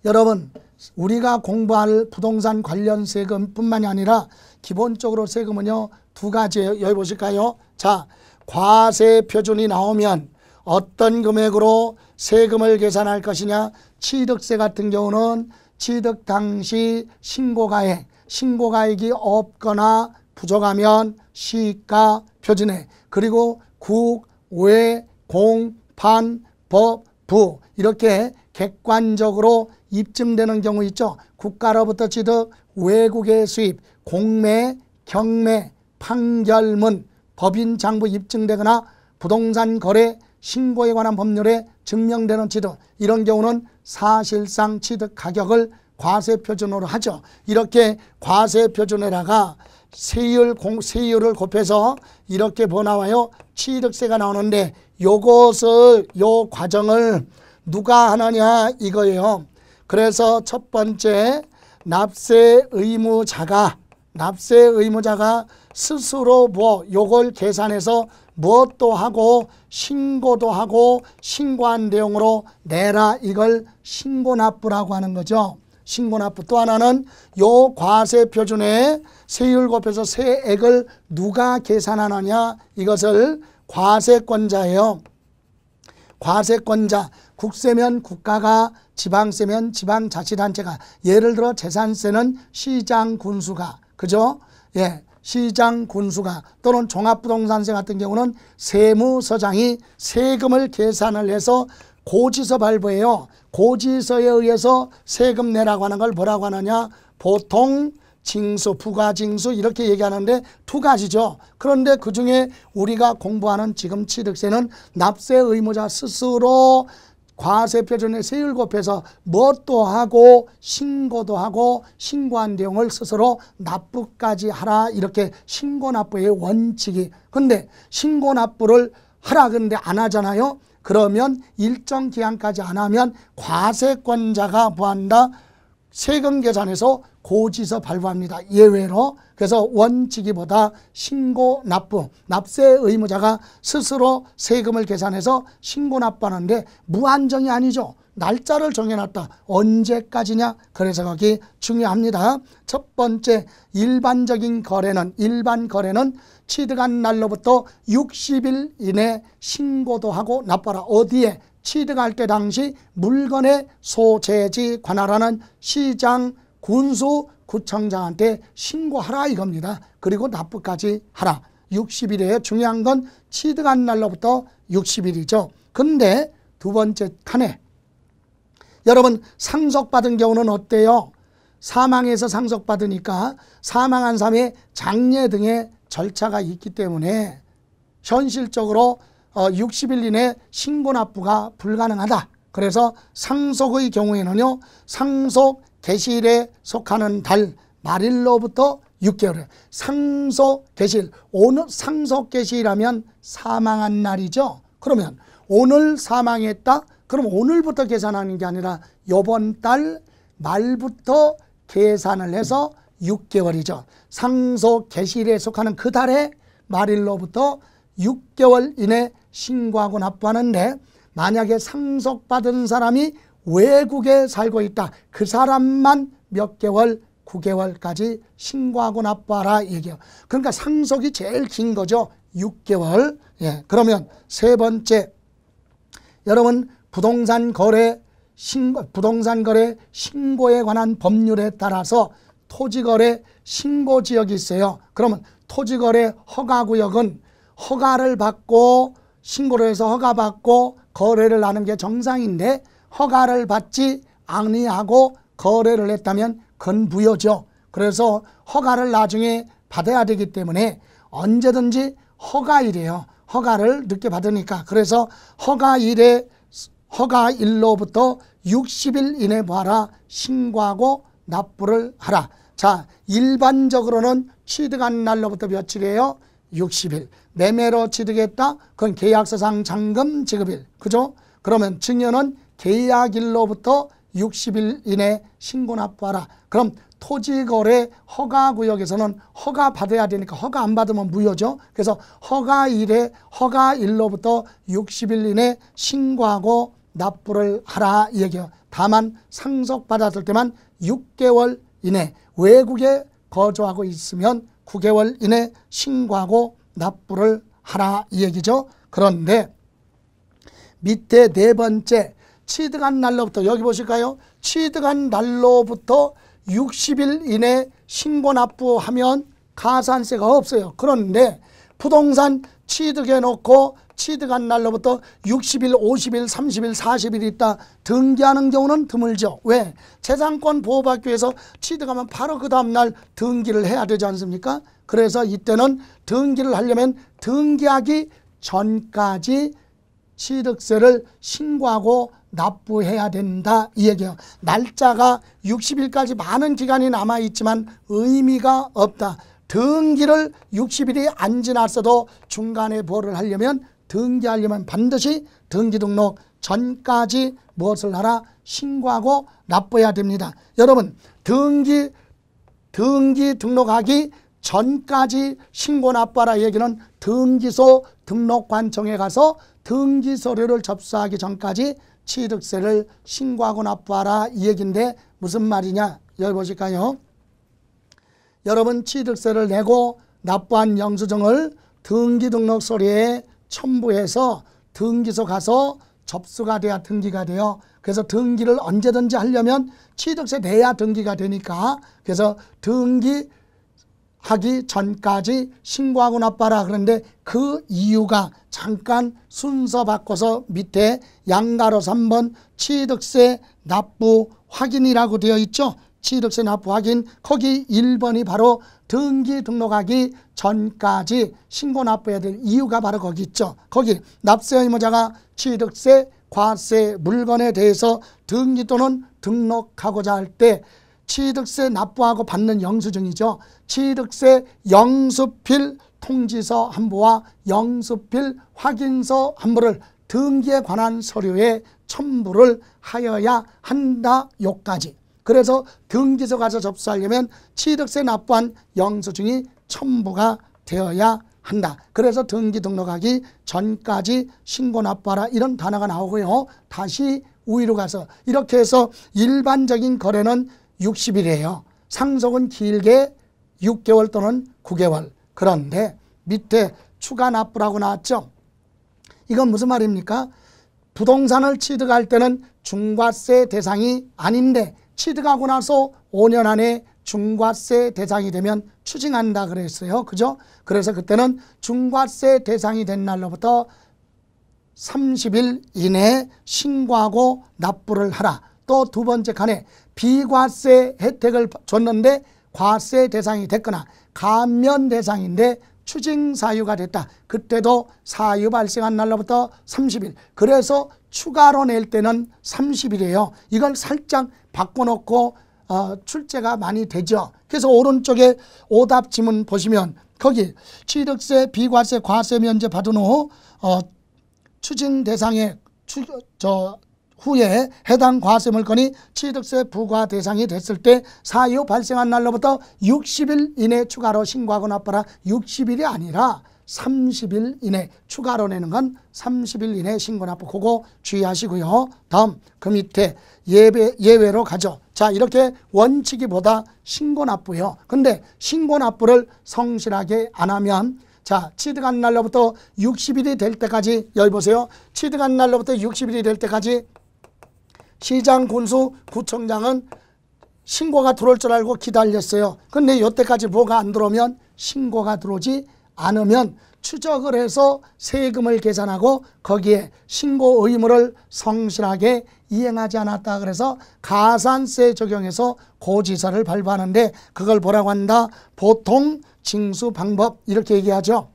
여러분 우리가 공부할 부동산 관련 세금뿐만이 아니라 기본적으로 세금은요, 두 가지예요. 여기 보실까요? 자, 과세 표준이 나오면 어떤 금액으로 세금을 계산할 것이냐. 취득세 같은 경우는 취득 당시 신고가액이 없거나 부족하면 시가 표준액, 그리고 국, 외, 공, 판, 법, 부 이렇게 객관적으로 입증되는 경우 있죠. 국가로부터 취득, 외국의 수입, 공매, 경매, 판결문, 법인 장부 입증되거나 부동산 거래, 신고에 관한 법률에 증명되는 취득, 이런 경우는 사실상 취득 가격을 과세 표준으로 하죠. 이렇게 과세 표준에다가 세율을 곱해서 이렇게 뭐 나와요? 취득세가 나오는데 요 과정을 누가 하느냐 이거예요. 그래서 첫 번째 납세 의무자가 스스로 뭐 요걸 계산해서 무엇도 하고 신고도 하고 신고한 내용으로 내라, 이걸 신고납부라고 하는 거죠. 신고납부. 또 하나는 요 과세표준에 세율 곱해서 세액을 누가 계산하느냐, 이것을 과세권자예요. 과세권자. 국세면 국가가, 지방세면 지방자치단체가. 예를 들어 재산세는 시장 군수가, 그죠? 예, 시장 군수가, 또는 종합부동산세 같은 경우는 세무서장이 세금을 계산을 해서 고지서 발부해요. 고지서에 의해서 세금 내라고 하는 걸 뭐라고 하느냐, 보통 징수, 부가징수 이렇게 얘기하는데 두 가지죠. 그런데 그중에 우리가 공부하는 지금 취득세는 납세 의무자 스스로 과세표준에 세율 곱해서 뭣도 하고 신고도 하고 신고한 내용을 스스로 납부까지 하라, 이렇게 신고납부의 원칙이. 근데 신고납부를 하라 그런데 안 하잖아요. 그러면 일정 기한까지 안 하면 과세권자가 뭐한다? 세금 계산해서 고지서 발부합니다. 예외로. 그래서 원칙이 뭐다? 신고 납부. 납세 의무자가 스스로 세금을 계산해서 신고 납부하는데 무한정이 아니죠. 날짜를 정해놨다. 언제까지냐? 그래서 거기 중요합니다. 첫 번째, 일반 거래는 취득한 날로부터 60일 이내 신고도 하고 납부하라. 어디에? 취득할 때 당시 물건의 소재지 관할하는 시장, 군수, 구청장한테 신고하라 이겁니다. 그리고 납부까지 하라. 60일에 중요한 건 취득한 날로부터 60일이죠. 근데 두 번째 칸에 여러분 상속받은 경우는 어때요? 사망해서 상속받으니까 사망한 사람의 장례 등의 절차가 있기 때문에 현실적으로 60일 이내 신고납부가 불가능하다. 그래서 상속의 경우에는요, 상속 개시일에 속하는 달 말일로부터 6개월에 상속 개시일, 오늘 상속 개시일하면 사망한 날이죠. 그러면 오늘 사망했다? 그럼 오늘부터 계산하는 게 아니라 이번 달 말부터 계산을 해서 6개월이죠. 상속 개시일에 속하는 그 달의 말일로부터 6개월 이내 신고하고 납부하는데, 만약에 상속받은 사람이 외국에 살고 있다. 그 사람만 몇 개월, 9개월까지 신고하고 납부하라 얘기해요. 그러니까 상속이 제일 긴 거죠. 6개월. 예. 그러면 세 번째, 여러분 부동산 거래 신고에 관한 법률에 따라서 토지거래 신고지역이 있어요. 그러면 토지거래 허가구역은 허가를 받고 신고를 해서 허가받고 거래를 하는 게 정상인데, 허가를 받지 아니하고 거래를 했다면 그건 부여죠. 그래서 허가를 나중에 받아야 되기 때문에 언제든지 허가일이에요. 허가를 늦게 받으니까. 그래서 허가일로부터 60일 이내 뭐하라? 신고하고 납부를 하라. 자, 일반적으로는 취득한 날로부터 며칠이에요? 60일. 매매로 취득했다? 그건 계약서상 잔금 지급일. 그죠? 그러면 증여는 계약일로부터 60일 이내 신고 납부하라. 그럼 토지거래 허가구역에서는 허가 받아야 되니까 허가 안 받으면 무효죠. 그래서 허가일로부터 60일 이내 신고하고 납부를 하라 이 얘기예요. 다만 상속받았을 때만 6개월 이내, 외국에 거주하고 있으면 9개월 이내 신고하고 납부를 하라 이 얘기죠. 그런데 밑에 네 번째, 취득한 날로부터, 여기 보실까요? 취득한 날로부터 60일 이내 신고 납부하면 가산세가 없어요. 그런데 부동산 취득해 놓고 취득한 날로부터 60일, 50일, 30일, 40일 있다 등기하는 경우는 드물죠. 왜? 재산권 보호받기 위해서 취득하면 바로 그 다음날 등기를 해야 되지 않습니까? 그래서 이때는 등기를 하려면 등기하기 전까지 취득세를 신고하고 납부해야 된다 이 얘기예요. 날짜가 60일까지 많은 기간이 남아있지만 의미가 없다. 등기를 60일이 안 지났어도 중간에 뭐를 하려면, 등기하려면 반드시 등기 등록 전까지 무엇을 하라? 신고하고 납부해야 됩니다. 여러분 등기 등록하기 전까지 신고 납부하라 얘기는 등기소 등록관청에 가서 등기 서류를 접수하기 전까지 취득세를 신고하고 납부하라 이 얘기인데 무슨 말이냐 여기 보실까요? 여러분 취득세를 내고 납부한 영수증을 등기 등록 서류에 첨부해서 등기소 가서 접수가 돼야 등기가 돼요. 그래서 등기를 언제든지 하려면 취득세 내야 등기가 되니까 그래서 등기하기 전까지 신고하고 납부하라 그런데 그 이유가 잠깐 순서 바꿔서 밑에 양가로 3번 취득세 납부 확인이라고 되어 있죠. 취득세 납부 확인 거기 1번이 바로 등기 등록하기 전까지 신고 납부해야 될 이유가 바로 거기 있죠. 거기 납세 의무자가 취득세, 과세, 물건에 대해서 등기 또는 등록하고자 할 때 취득세 납부하고 받는 영수증이죠. 취득세 영수필 통지서 한부와 영수필 확인서 한부를 등기에 관한 서류에 첨부를 하여야 한다 요까지. 그래서 등기소 가서 접수하려면 취득세 납부한 영수증이 첨부가 되어야 한다. 그래서 등기 등록하기 전까지 신고 납부하라 이런 단어가 나오고요. 다시 우위로 가서 이렇게 해서 일반적인 거래는 60일이에요. 상속은 길게 6개월 또는 9개월. 그런데 밑에 추가 납부라고 나왔죠. 이건 무슨 말입니까? 부동산을 취득할 때는 중과세 대상이 아닌데 취득하고 나서 5년 안에 중과세 대상이 되면 추징한다 그랬어요. 그죠? 그래서 그때는 중과세 대상이 된 날로부터 30일 이내에 신고하고 납부를 하라. 또 두 번째 칸에 비과세 혜택을 줬는데 과세 대상이 됐거나 감면 대상인데 추징 사유가 됐다. 그때도 사유 발생한 날로부터 30일. 그래서 추가로 낼 때는 30일이에요. 이걸 살짝 바꿔놓고 출제가 많이 되죠. 그래서 오른쪽에 오답 지문 보시면 거기 취득세, 비과세, 과세 면제 받은 후 추징 대상에 후에 해당 과세 물건이 취득세 부과 대상이 됐을 때 사유 발생한 날로부터 60일 이내 추가로 신고하고 납부하라. 60일이 아니라 30일 이내 추가로 내는 건 30일 이내 신고 납부 그거 주의하시고요. 다음 그 밑에 예외로 가죠. 자 이렇게 원칙이보다 신고 납부요. 근데 신고 납부를 성실하게 안 하면 자 취득한 날로부터 60일이 될 때까지 여기 보세요. 취득한 날로부터 60일이 될 때까지 시장 군수 구청장은 신고가 들어올 줄 알고 기다렸어요. 근데 이때까지 뭐가 안 들어오면 신고가 들어오지 않으면 추적을 해서 세금을 계산하고 거기에 신고 의무를 성실하게 이행하지 않았다 그래서 가산세 적용해서 고지서를 발부하는데 그걸 뭐라고 한다? 보통 징수 방법 이렇게 얘기하죠.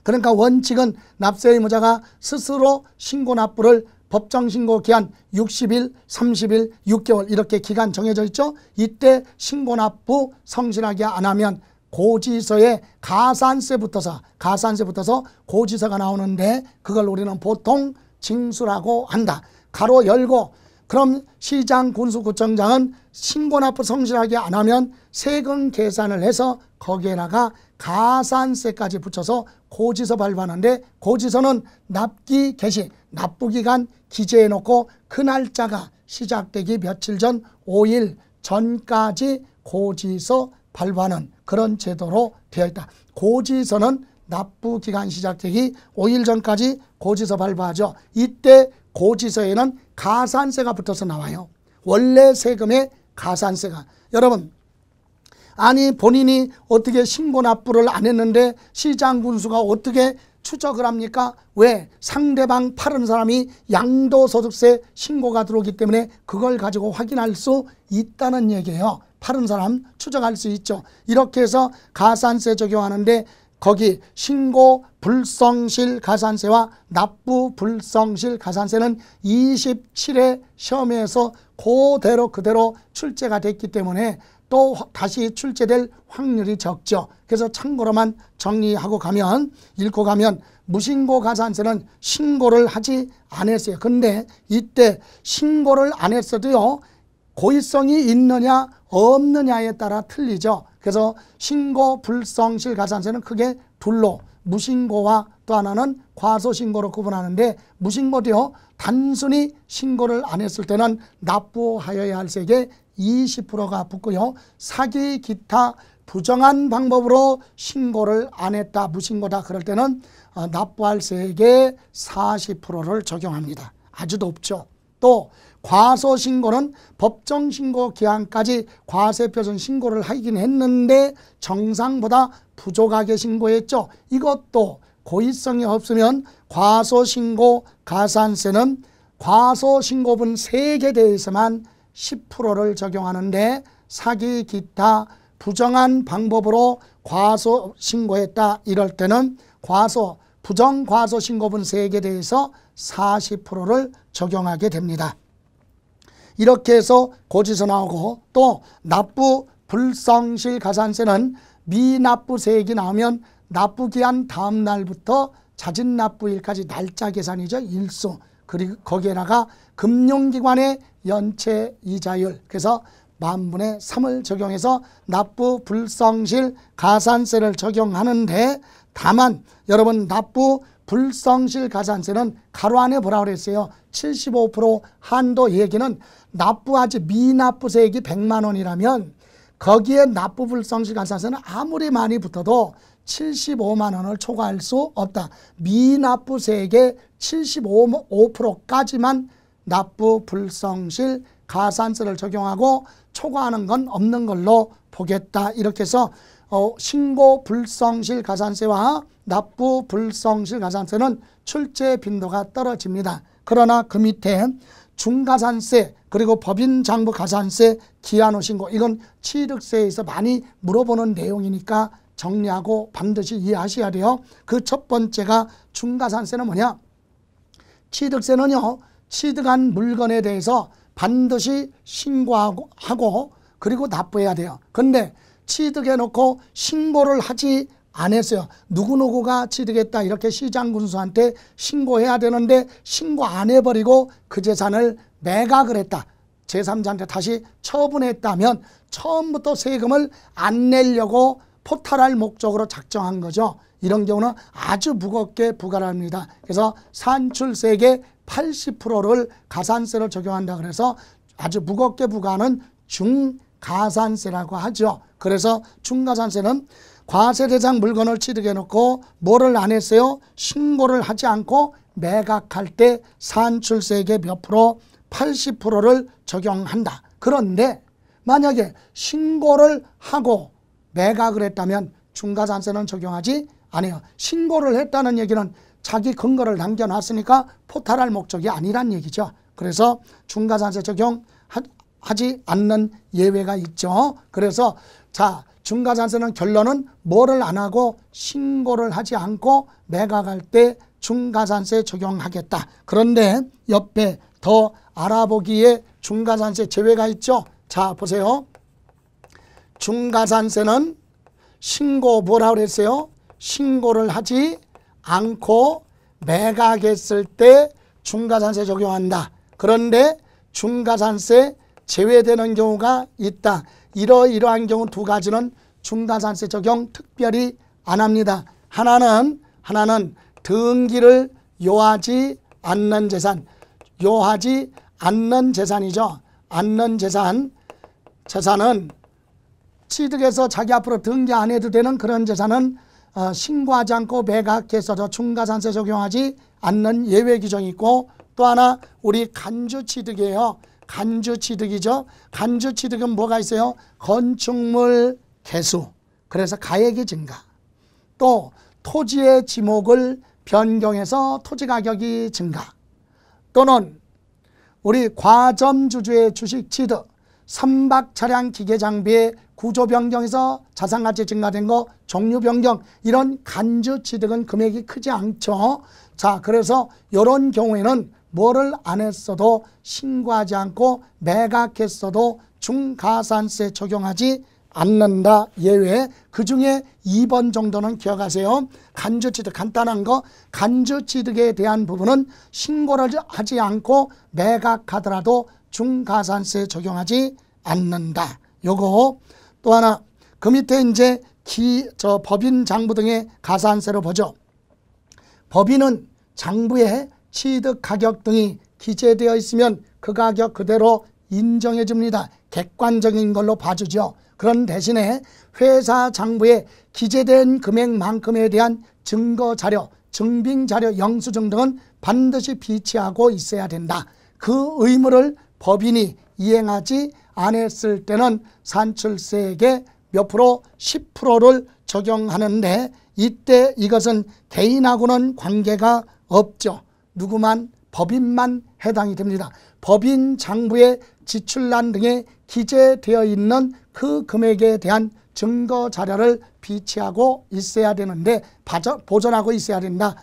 그러니까 원칙은 납세 의무자가 스스로 신고 납부를 법정신고 기한 60일, 30일, 6개월 이렇게 기간 정해져 있죠. 이때 신고 납부 성실하게 안 하면 고지서에 가산세 붙어서 고지서가 나오는데 그걸 우리는 보통 징수라고 한다. 가로 열고 그럼 시장 군수구청장은 신고 납부 성실하게 안 하면 세금 계산을 해서 거기에다가 가산세까지 붙여서 고지서 발부하는데 고지서는 납기 개시, 납부기간 기재해 놓고 그 날짜가 시작되기 며칠 전 5일 전까지 고지서 발부하는 그런 제도로 되어 있다. 고지서는 납부기간 시작되기 5일 전까지 고지서 발부하죠. 이때 고지서에는 가산세가 붙어서 나와요. 원래 세금에 가산세가. 여러분 아니 본인이 어떻게 신고 납부를 안 했는데 시장 군수가 어떻게 추적을 합니까? 왜? 상대방 파는 사람이 양도소득세 신고가 들어오기 때문에 그걸 가지고 확인할 수 있다는 얘기예요. 파는 사람 추적할 수 있죠. 이렇게 해서 가산세 적용하는데 거기 신고 불성실 가산세와 납부 불성실 가산세는 27회 시험에서 그대로 출제가 됐기 때문에 또 다시 출제될 확률이 적죠. 그래서 참고로만 정리하고 가면 읽고 가면 무신고 가산세는 신고를 하지 않았어요. 근데 이때 신고를 안 했어도요. 고의성이 있느냐 없느냐에 따라 틀리죠. 그래서 신고, 불성실, 가산세는 크게 둘로 무신고와 또 하나는 과소신고로 구분하는데, 무신고도요 단순히 신고를 안 했을 때는 납부하여야 할 세액의 20%가 붙고요, 사기 기타 부정한 방법으로 신고를 안 했다, 무신고다 그럴 때는 납부할 세액의 40%를 적용합니다. 아주 높죠. 또 과소신고는 법정신고 기한까지 과세표준 신고를 하긴 했는데 정상보다 부족하게 신고했죠. 이것도 고의성이 없으면 과소신고 가산세는 과소신고분 세액에 대해서만 10%를 적용하는데, 사기 기타 부정한 방법으로 과소신고했다 이럴 때는 부정과소신고분 세액에 대해서 40%를 적용하게 됩니다. 이렇게 해서 고지서 나오고, 또 납부 불성실 가산세는 미납부 세액이 나오면 납부기한 다음 날부터 자진 납부일까지 날짜 계산이죠. 일수. 그리고 거기에다가 금융기관의 연체 이자율, 그래서 10,000분의 3을 적용해서 납부 불성실 가산세를 적용하는데, 다만 여러분 납부 불성실 가산세는 가로 안에 뭐라고 그랬어요? 75% 한도 얘기는 납부하지 미납부 세액이 100만 원이라면 거기에 납부 불성실 가산세는 아무리 많이 붙어도 75만 원을 초과할 수 없다. 미납부 세액의 75%까지만 납부 불성실 가산세를 적용하고 초과하는 건 없는 걸로 보겠다. 이렇게 해서 신고 불성실 가산세와 납부 불성실 가산세는 출제 빈도가 떨어집니다. 그러나 그 밑에 중가산세 그리고 법인장부 가산세 기한 후 신고, 이건 취득세에서 많이 물어보는 내용이니까 정리하고 반드시 이해하셔야 돼요. 그 첫 번째가 중가산세는 뭐냐? 취득세는요, 취득한 물건에 대해서 반드시 신고하고 그리고 납부해야 돼요. 근데 취득해놓고 신고를 하지 않았어요. 누구누구가 취득했다 이렇게 시장군수한테 신고해야 되는데 신고 안 해버리고 그 재산을 매각을 했다, 제3자한테 다시 처분했다면 처음부터 세금을 안 내려고 포탈할 목적으로 작정한 거죠. 이런 경우는 아주 무겁게 부과를 합니다. 그래서 산출세액의 80%를 가산세로 적용한다 그래서 아주 무겁게 부과하는 중가산세라고 하죠. 그래서 중가산세는 과세 대상 물건을 취득해 놓고 뭐를 안 했어요? 신고를 하지 않고 매각할 때 산출세액의 몇 프로? 80%를 적용한다. 그런데 만약에 신고를 하고 매각을 했다면 중가산세는 적용하지 않아요. 신고를 했다는 얘기는 자기 근거를 남겨놨으니까 포탈할 목적이 아니란 얘기죠. 그래서 중가산세 적용하지 않는 예외가 있죠. 그래서 자, 중가산세는 결론은 뭐를 안 하고 신고를 하지 않고 매각할 때 중가산세 적용하겠다. 그런데 옆에 더 알아보기에 중가산세 제외가 있죠. 자, 보세요. 중가산세는 신고 뭐라고 그랬어요? 신고를 하지 않고 매각했을 때 중가산세 적용한다. 그런데 중가산세 제외되는 경우가 있다. 이러한 경우 두 가지는 중가산세 적용 특별히 안 합니다. 하나는 등기를 요하지 않는 재산, 요하지 않는 재산이죠. 않는 재산은 취득해서 자기 앞으로 등기 안 해도 되는 그런 재산은 신고하지 않고 매각해서도 중가산세 적용하지 않는 예외 규정이 있고, 또 하나 우리 간주취득이에요. 간주취득이죠. 간주취득은 뭐가 있어요? 건축물 개수, 그래서 가액이 증가, 또 토지의 지목을 변경해서 토지 가격이 증가, 또는 우리 과점주주의 주식 취득, 선박 차량 기계 장비의 구조 변경에서 자산가치 증가된 거 종류 변경, 이런 간주 취득은 금액이 크지 않죠. 자, 그래서 이런 경우에는 뭐를 안 했어도 신고하지 않고 매각했어도 중가산세 적용하지 않는다. 예외. 그 중에 2번 정도는 기억하세요. 간주취득, 간단한 거. 간주취득에 대한 부분은 신고를 하지 않고 매각하더라도 중가산세 적용하지 않는다. 요거. 또 하나, 그 밑에 이제 법인, 장부 등의 가산세로 보죠. 법인은 장부에 취득 가격 등이 기재되어 있으면 그 가격 그대로 인정해 줍니다. 객관적인 걸로 봐주죠. 그런 대신에 회사 장부에 기재된 금액만큼에 대한 증거 자료, 증빙 자료, 영수증 등은 반드시 비치하고 있어야 된다. 그 의무를 법인이 이행하지 않았을 때는 산출세액의 몇 프로? 10%를 적용하는데 이때 이것은 개인하고는 관계가 없죠. 누구만? 법인만 해당이 됩니다. 법인 장부에 지출란 등에 기재되어 있는 그 금액에 대한 증거 자료를 비치하고 있어야 되는데, 보존하고 있어야 된다.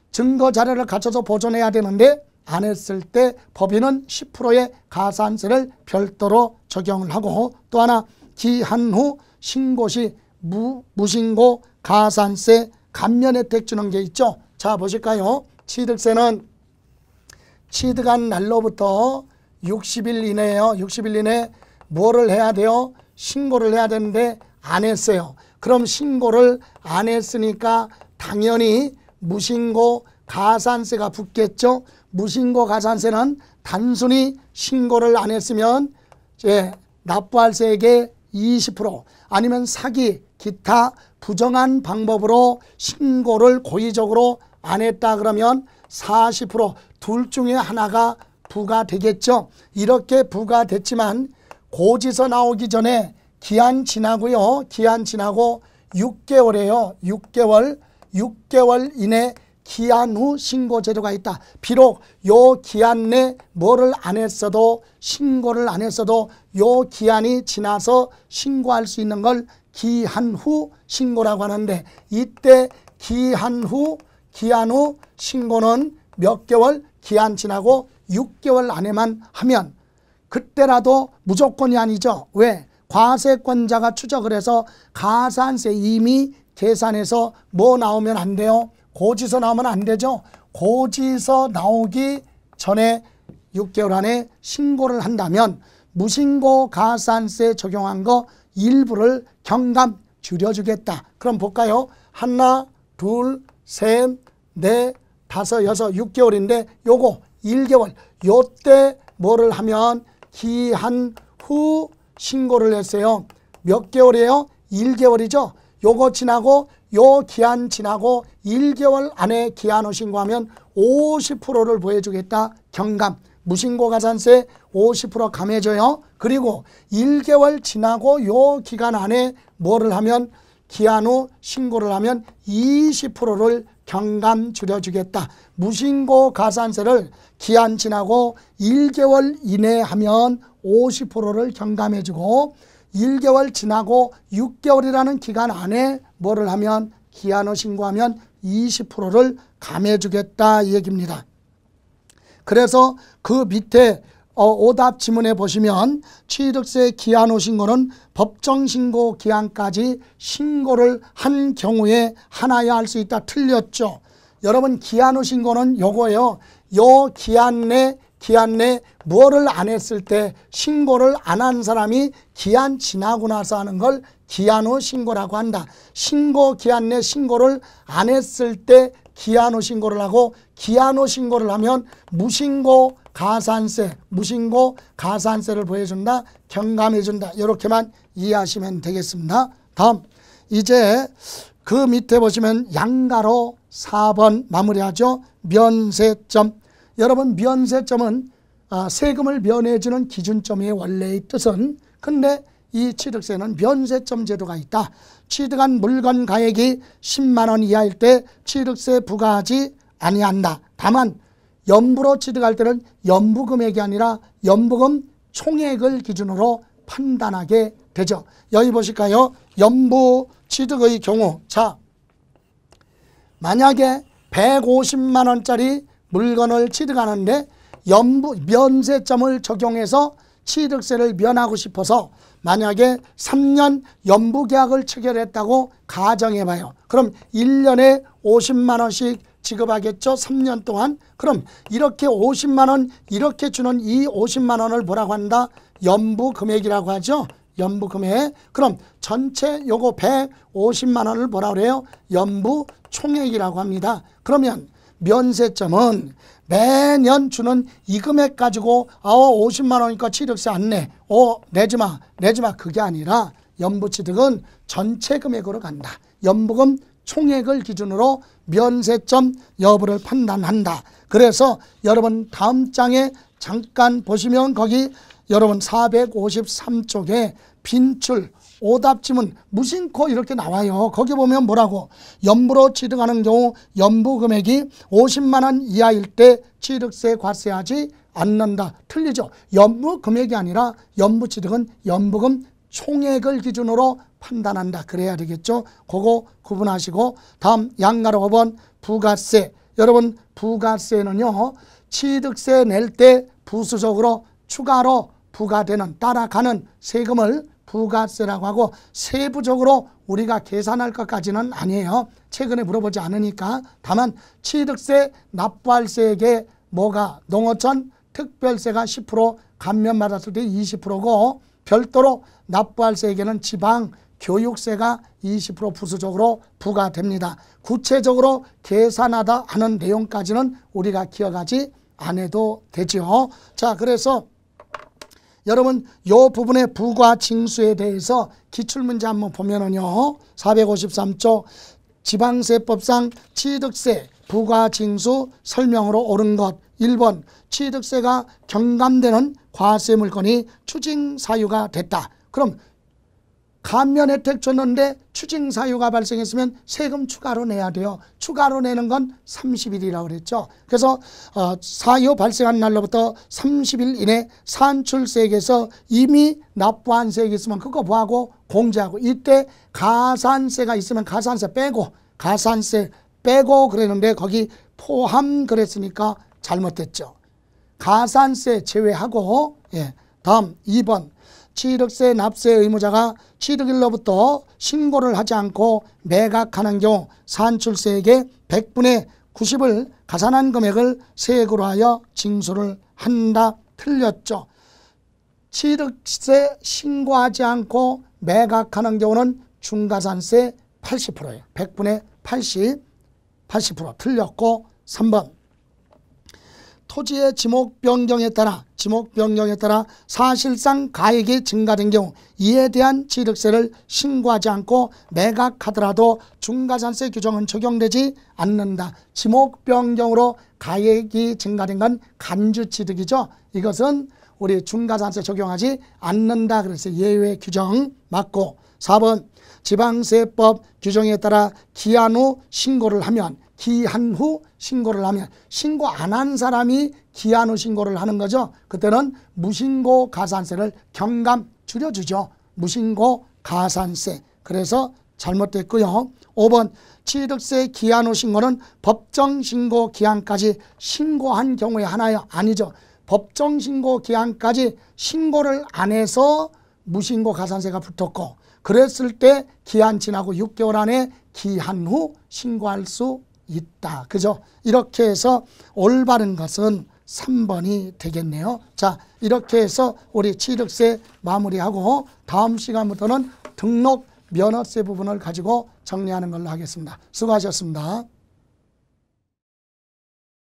증거 자료를 갖춰서 보존해야 되는데 안 했을 때 법인은 10%의 가산세를 별도로 적용을 하고, 또 하나 기한 후 신고 시 무신고 가산세 감면 혜택 주는 게 있죠. 자, 보실까요? 취득세는 취득한 날로부터 60일 이내에요. 60일 이내에 뭐를 해야 돼요? 신고를 해야 되는데 안 했어요. 그럼 신고를 안 했으니까 당연히 무신고 가산세가 붙겠죠. 무신고 가산세는 단순히 신고를 안 했으면 납부할 세액의 20% 아니면 사기, 기타 부정한 방법으로 신고를 고의적으로 안 했다 그러면 40% 둘 중에 하나가 부과되겠죠. 이렇게 부과됐지만 고지서 나오기 전에 기한 지나고요. 기한 지나고 6개월이에요. 6개월 이내 기한 후 신고 제도가 있다. 비록 요 기한 내 뭐를 안 했어도, 신고를 안 했어도 요 기한이 지나서 신고할 수 있는 걸 기한 후 신고라고 하는데, 이때 기한 후 신고는 몇 개월? 기한 지나고 6개월 안에만 하면 그때라도 무조건이 아니죠. 왜? 과세권자가 추적을 해서 가산세 이미 계산해서 뭐 나오면 안 돼요? 고지서 나오면 안 되죠. 고지서 나오기 전에 6개월 안에 신고를 한다면 무신고 가산세 적용한 거 일부를 경감 줄여주겠다. 그럼 볼까요? 하나, 둘, 셋, 넷, 다섯, 여섯, 6개월인데 요거 1개월. 요때 뭐를 하면 기한 후 신고를 했어요. 몇 개월이에요? 1개월이죠. 요거 지나고 요 기한 지나고 1개월 안에 기한 후 신고하면 50%를 보여주겠다. 경감. 무신고 가산세 50% 감해줘요. 그리고 1개월 지나고 요 기간 안에 뭐를 하면, 기한 후 신고를 하면 20%를 경감 줄여주겠다. 무신고 가산세를 기한 지나고 1개월 이내에 하면 50%를 경감해주고, 1개월 지나고 6개월이라는 기간 안에 뭐를 하면, 기한 후 신고하면 20%를 감해주겠다 이 얘기입니다. 그래서 그 밑에 오답 지문에 보시면 취득세 기한 후 신고는 법정 신고 기한까지 신고를 한 경우에 하나야 할 수 있다. 틀렸죠. 여러분, 기한 후 신고는 요거예요. 요 기한 내 뭐를 안 했을 때, 신고를 안 한 사람이 기한 지나고 나서 하는 걸 기한 후 신고라고 한다. 신고 기한 내 신고를 안 했을 때 기한 후 신고를 하고, 기한 후 신고를 하면 무신고 가산세를 보여준다. 경감해준다. 이렇게만 이해하시면 되겠습니다. 다음, 이제 그 밑에 보시면 양가로 4번 마무리하죠. 면세점. 여러분, 면세점은 세금을 면해주는 기준점의 원래의 뜻은, 근데 이 취득세는 면세점 제도가 있다. 취득한 물건 가액이 10만 원 이하일 때 취득세 부과하지 아니한다. 다만 연부로 취득할 때는 연부 금액이 아니라 연부금 총액을 기준으로 판단하게 되죠. 여기 보실까요? 연부 취득의 경우, 자, 만약에 150만 원짜리 물건을 취득하는데 면세점을 적용해서 취득세를 면하고 싶어서 만약에 3년 연부계약을 체결했다고 가정해봐요. 그럼 1년에 50만 원씩 지급하겠죠. 3년 동안. 그럼 이렇게 50만 원 이렇게 주는 이 50만 원을 뭐라고 한다? 연부 금액이라고 하죠. 연부금액. 그럼 전체 요거 150만 원을 뭐라 그래요? 연부총액이라고 합니다. 그러면 면세점은 매년 주는 이 금액 가지고 50만 원이니까 취득세 안 내. 내지마. 그게 아니라 연부취득은 전체 금액으로 간다. 연부금 총액을 기준으로 면세점 여부를 판단한다. 그래서 여러분 다음 장에 잠깐 보시면 거기 여러분 453쪽에 빈출, 오답지문, 무심코 이렇게 나와요. 거기 보면 뭐라고? 연부로 취득하는 경우 연부금액이 50만 원 이하일 때 취득세 과세하지 않는다. 틀리죠? 연부금액이 아니라 연부취득은 연부금 총액을 기준으로 판단한다. 그래야 되겠죠? 그거 구분하시고 다음 양가로 5번 부가세. 여러분 부가세는요. 취득세 낼 때 부수적으로 추가로 부과되는 따라가는 세금을 부가세라고 하고 세부적으로 우리가 계산할 것까지는 아니에요. 최근에 물어보지 않으니까. 다만 취득세 납부할 세액에 뭐가 농어촌 특별세가 10% 감면받았을 때 20%고 별도로 납부할 세액에는 지방 교육세가 20% 부수적으로 부과됩니다. 구체적으로 계산하다 하는 내용까지는 우리가 기억하지 않아도 되죠. 자, 그래서 여러분 요 부분의 부과 징수에 대해서 기출문제 한번 보면은요. 453조 지방세법상 취득세 부과 징수 설명으로 옳은 것. 1번 취득세가 경감되는 과세 물건이 추징 사유가 됐다. 그럼 감면 혜택 줬는데 추징 사유가 발생했으면 세금 추가로 내야 돼요. 추가로 내는 건 30일이라고 그랬죠. 그래서 사유 발생한 날로부터 30일 이내 산출세액에서 이미 납부한 세액이 있으면 그거 뭐하고 공제하고, 이때 가산세가 있으면 가산세 빼고 그랬는데 거기 포함 그랬으니까 잘못됐죠. 가산세 제외하고. 다음 2번 취득세 납세 의무자가 취득일로부터 신고를 하지 않고 매각하는 경우 산출세액의 100분의 90을 가산한 금액을 세액으로 하여 징수를 한다. 틀렸죠. 취득세 신고하지 않고 매각하는 경우는 중가산세 80%예요. 100분의 80% 틀렸고. 3번 토지의 지목 변경에 따라 사실상 가액이 증가된 경우 이에 대한 취득세를 신고하지 않고 매각하더라도 중가산세 규정은 적용되지 않는다. 지목 변경으로 가액이 증가된 건 간주취득이죠. 이것은 우리 중가산세 적용하지 않는다. 그래서 예외 규정 맞고. 4번 지방세법 규정에 따라 기한 후 신고를 하면 신고 안 한 사람이 기한 후 신고를 하는 거죠. 그때는 무신고 가산세를 경감 줄여주죠. 무신고 가산세. 그래서 잘못됐고요. 5번 취득세 기한 후 신고는 법정 신고 기한까지 신고한 경우에 하나요? 아니죠. 법정 신고 기한까지 신고를 안 해서 무신고 가산세가 붙었고, 그랬을 때 기한 지나고 6개월 안에 기한 후 신고할 수 있다. 그죠? 이렇게 해서 올바른 것은 3번이 되겠네요. 자, 이렇게 해서 우리 취득세 마무리하고 다음 시간부터는 등록 면허세 부분을 가지고 정리하는 걸로 하겠습니다. 수고하셨습니다.